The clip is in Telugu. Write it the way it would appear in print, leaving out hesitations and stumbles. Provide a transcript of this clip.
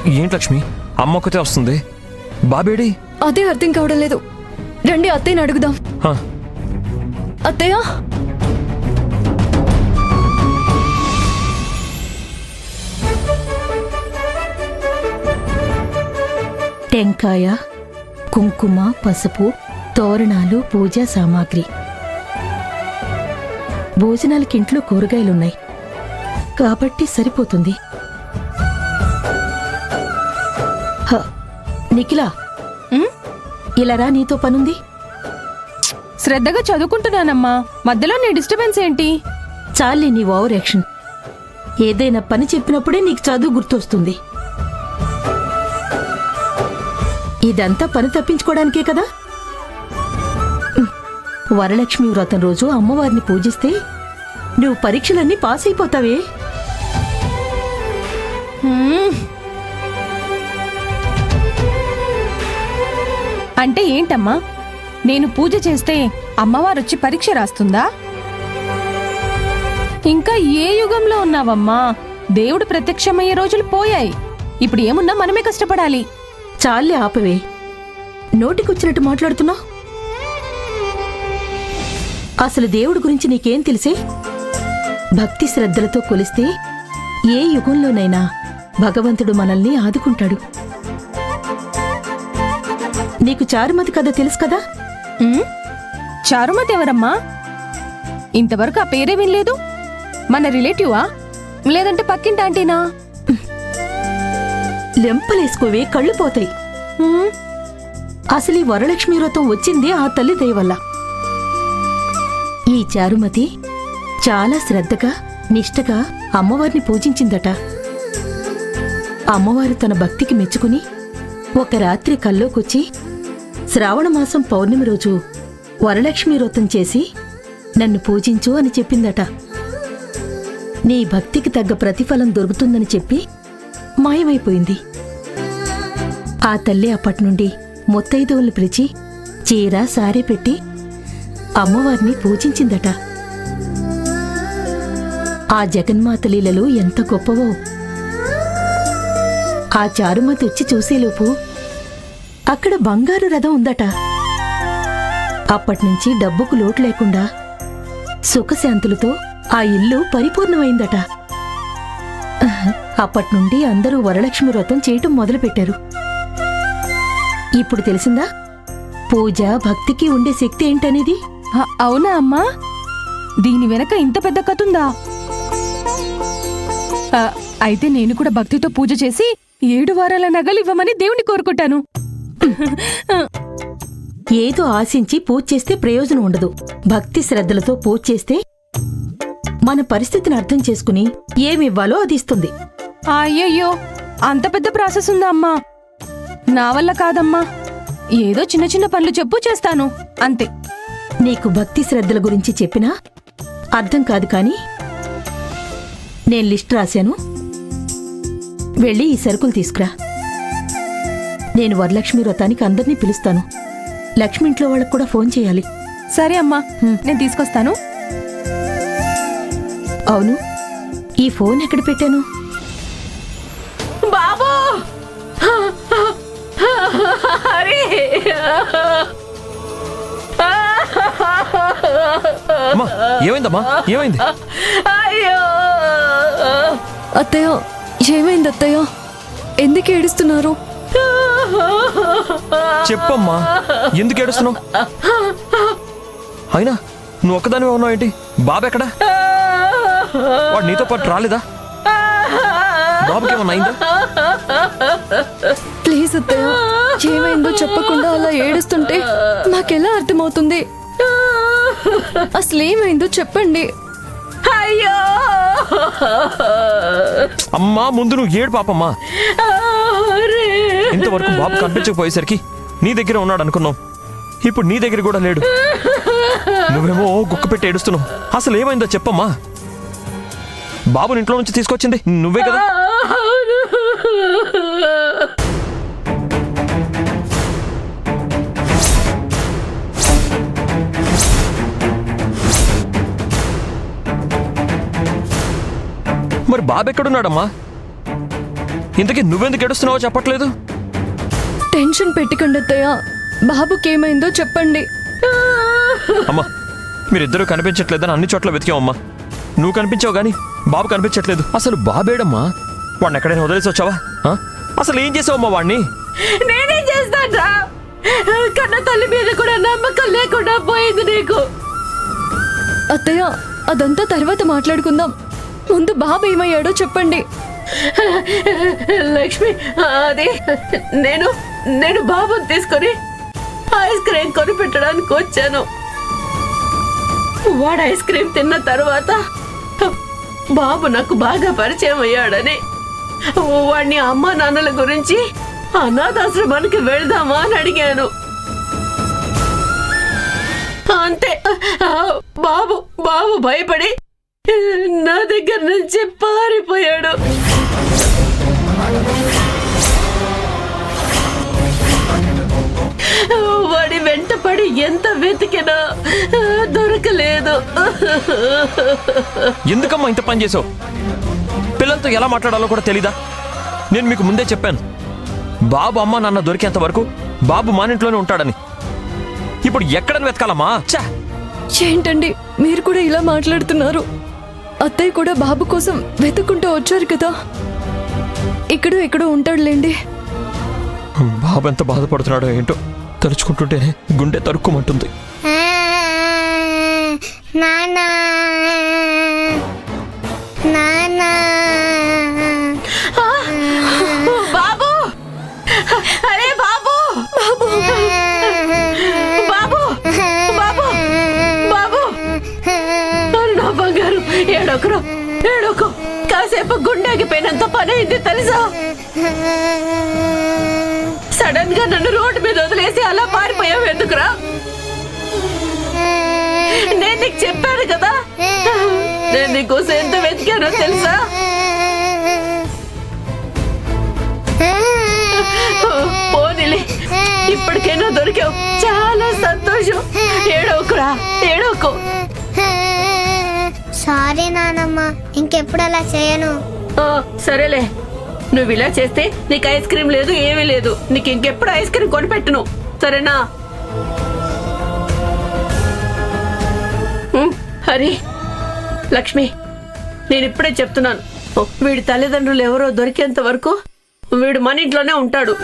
ఏంటి లక్ష్మి, అమ్మ ఒకతే వస్తుంది, బాబేడి? అదే అర్థం కావడం లేదు. రండి అత్తయ్యని అడుగుదాం. అత్తయ్య, టెంకాయ, కుంకుమ, పసుపు, తోరణాలు, పూజా సామాగ్రి. భోజనాలకి ఇంట్లో కూరగాయలున్నాయి కాబట్టి సరిపోతుంది. నిఖిలా, ఇలా రా, నీతో పనుంది. శ్రద్ధగా చదువుకుంటున్నానమ్మా, మధ్యలో నీ డిస్టర్బెన్స్ ఏంటి? చాలే నీ ఓవర్ యాక్షన్. ఏదైనా పని చెప్పినప్పుడే నీకు చదువు గుర్తొస్తుంది. ఇదంతా పని తప్పించుకోవడానికే కదా. వరలక్ష్మి వ్రతం రోజు అమ్మవారిని పూజిస్తే నువ్వు పరీక్షలన్నీ పాస్ అయిపోతావే. అంటే ఏంటమ్మా, నేను పూజ చేస్తే అమ్మవారొచ్చి పరీక్ష రాస్తుందా? ఇంకా ఏ యుగంలో ఉన్నావమ్మా? దేవుడు ప్రత్యక్షమయ్యే రోజులు పోయాయి. ఇప్పుడు ఏమున్నా మనమే కష్టపడాలి. చాలే ఆపవే, నోటికొచ్చినట్టు మాట్లాడుతున్నావు. అసలు దేవుడి గురించి నీకేం తెలిసే? భక్తి శ్రద్ధలతో కొలిస్తే ఏ యుగంలోనైనా భగవంతుడు మనల్ని ఆదుకుంటాడు. నీకు చారుమతి కథ తెలుసు కదా? చారుమతి ఎవరమ్మా? ఇంతవరకు ఆ పేరే వినలేదు. మన రిలేటివా లేదంటే పక్కింటి ఆంటీనా? లెంపలేసుకోవే, కళ్ళు పోతాయి. అసలు ఈ వరలక్ష్మి వ్రతం వచ్చింది ఆ తల్లి దయ వల్ల. ఈ చారుమతి చాలా శ్రద్ధగా నిష్ఠగా అమ్మవారిని పూజించిందట. అమ్మవారు తన భక్తికి మెచ్చుకుని ఒక రాత్రి కల్లోకొచ్చి శ్రావణమాసం పౌర్ణమి రోజు వరలక్ష్మి వ్రతం చేసి నన్ను పూజించు అని చెప్పిందట. నీ భక్తికి తగ్గ ప్రతిఫలం దొరుకుతుందని చెప్పి మాయమైపోయింది. ఆ తల్లి అప్పటినుండి ముత్తైదువుల్ని పిలిచి చీర సారీ పెట్టి అమ్మవారిని పూజించిందట. ఆ జగన్మాత లీలలు ఎంత గొప్పవో. ఆ చారుమతి వచ్చి చూసేలోపు అక్కడ బంగారు రథం ఉందట. అప్పట్నుంచి డబ్బుకు లోటు లేకుండా సుఖశాంతులతో ఆ ఇల్లు పరిపూర్ణమైందట. అప్పట్నుండి అందరూ వరలక్ష్మి వ్రతం చేయటం మొదలుపెట్టారు. ఇప్పుడు తెలిసిందా పూజ భక్తికి ఉండే శక్తి ఏంటనేది? అవునా అమ్మా? దీని వెనక ఇంత పెద్ద కథుందా? అయితే నేను కూడా భక్తితో పూజ చేసి 7 వారాల నగలు ఇవ్వమని దేవుని కోరుకుంటాను. ఏదో ఆశించి పూజ చేస్తే ప్రయోజనం ఉండదు. భక్తి శ్రద్ధలతో పూజ చేస్తే మన పరిస్థితిని అర్థం చేసుకుని ఏమివ్వాలో అది ఇస్తుంది. అయ్యయ్యో, అంత పెద్ద ప్రాసెస్ ఉందా అమ్మా? నా వల్ల కాదమ్మా. ఏదో చిన్న చిన్న పనులు చెప్పు, చేస్తాను అంతే. నీకు భక్తి శ్రద్ధల గురించి చెప్పినా అర్థం కాదు. కానీ నేను లిస్ట్ రాశాను, వెళ్ళి ఈ సరుకులు తీసుకురా. నేను వరలక్ష్మి వ్రతానికి అందరినీ పిలుస్తాను. లక్ష్మి ఇంట్లో వాళ్ళకు కూడా ఫోన్ చేయాలి. సరే అమ్మా, నేను తీసుకొస్తాను. అవును, ఈ ఫోన్ ఎక్కడ పెట్టాను? బాబు! ఏమైందమ్మా? ఏమైంది? అయ్యో! అత్తయ్య, ఏమైంది అత్తయ్య? ఎందుకు ఏడుస్తున్నారు? చెప్పమ్మా, ఎందుకు ఏడుస్తున్నావు? అయినా నువ్వు ఒక్కదానివే ఉన్నావు ఏంటి? బాబెక్కడా? వాడు నీతో పాటు రాలేదా? బాబుకి ఏమన్నా అయిందా? ప్లీజ్ అత్తయ్య, ఏమైందో చెప్పకుండా అలా ఏడుస్తుంటే నాకెలా అర్థమవుతుంది? అసలేమైందో చెప్పండి. అయ్యో! అమ్మా, ముందు నువ్వు ఏడు పాపమ్మా. ఇంతవరకు బాబు కనిపించకపోయేసరికి నీ దగ్గర ఉన్నాడు అనుకున్నావు. ఇప్పుడు నీ దగ్గర కూడా లేడు. నువ్వేమో గుక్క పెట్టి ఏడుస్తున్నావు. అసలు ఏమైందో చెప్పమ్మా. బాబుని ఇంట్లో నుంచి తీసుకొచ్చింది నువ్వే కదా? మరి బాబు ఎక్కడున్నాడమ్మా? ఇంతకీ నువ్వెందుకు ఏడుస్తున్నావో చెప్పట్లేదు? టెన్షన్ పెట్టకండి అత్తయ్య, బాబుకేమైందో చెప్పండి. అమ్మా, మీరిద్దరూ కనిపించట్లేదని అన్ని చోట్ల వెతికామమ్మా. నువ్వు కనిపించావు గాని బాబు కనిపించట్లేదు. అసలు బాబేడమ్మా? వాడిని ఎక్కడైనా వదిలేసి వచ్చావా? అసలు ఏం చేసావమ్మా వాడిని? నేనేం చేస్తాడ్రా? కన్న తల్లి మీద కూడా నమ్మకం లేకుండా పోయింది నీకు. అత్తయ్య, అదంతా తర్వాత మాట్లాడుకుందాం. ముందు బాబు ఏమయ్యాడో చెప్పండి. లక్ష్మి, అది నేను బాబుని తీసుకొని ఐస్ క్రీమ్ కొనిపెట్టడానికి వచ్చాను. వాడు ఐస్ క్రీమ్ తిన్న తర్వాత బాబు నాకు బాగా పరిచయం అయ్యాడని వాడిని అమ్మా నాన్నల గురించి అనాథాశ్రమానికి వెళ్దామా అని అడిగాను. అంతే, బాబు భయపడి నా దగ్గర నుంచి పారిపోయాడు. వాడి వెంటపడి ఎంత వెతికినా దొరకలేదు. ఎందుకమ్మా ఇంత పని చేసావు? పిల్లలతో ఎలా మాట్లాడాలో కూడా తెలీదా? నేను మీకు ముందే చెప్పాను, బాబు అమ్మ నాన్న దొరికేంత వరకు బాబు మానింట్లోనే ఉంటాడని. ఇప్పుడు ఎక్కడని వెతకాలమ్మా? ఛా! ఏంటండి మీరు కూడా ఇలా మాట్లాడుతున్నారు? అత్తయ్య కూడా బాబు కోసం వెతుక్కుంటూ వచ్చారు కదా. ఎక్కడో ఉంటాడులేండి. బాబు ఎంత బాధపడుతున్నాడో ఏంటో తలుచుకుంటుంటేనే గుండె తరుక్కుమంటుంది. నానా నానా బాబు, అరే బాబు, బాబు, బాబు, బాబు, నా బంగారు, ఏడోకు. కాసేపు గుండెగిపోయినంత పని అయింది తెలుసా? సడన్ గా నన్ను రోడ్డు మీద వదిలేసి అలా పారిపోయావు ఎందుకురా? నేను నీకు చెప్పాను కదా, నేను నీకోసం ఎంత వెతికానో తెలుసా? పోనీలే, ఇప్పటికైనా దొరికావు, చాలా సంతోషం. ఏడోకు. సారీ నానమ్మ, ఇంకెప్పుడు అలా చేయను. సరేలే, నువ్వు ఇలా చేస్తే నీకు ఐస్ క్రీమ్ లేదు, ఏమీ లేదు. నీకు ఇంకెప్పుడు ఐస్ క్రీమ్ కొనిపెట్టును, సరేనా? హరి, లక్ష్మి, నేను ఇప్పుడే చెప్తున్నాను, వీడి తల్లిదండ్రులు ఎవరో దొరికేంత వరకు వీడు మన ఇంట్లోనే ఉంటాడు.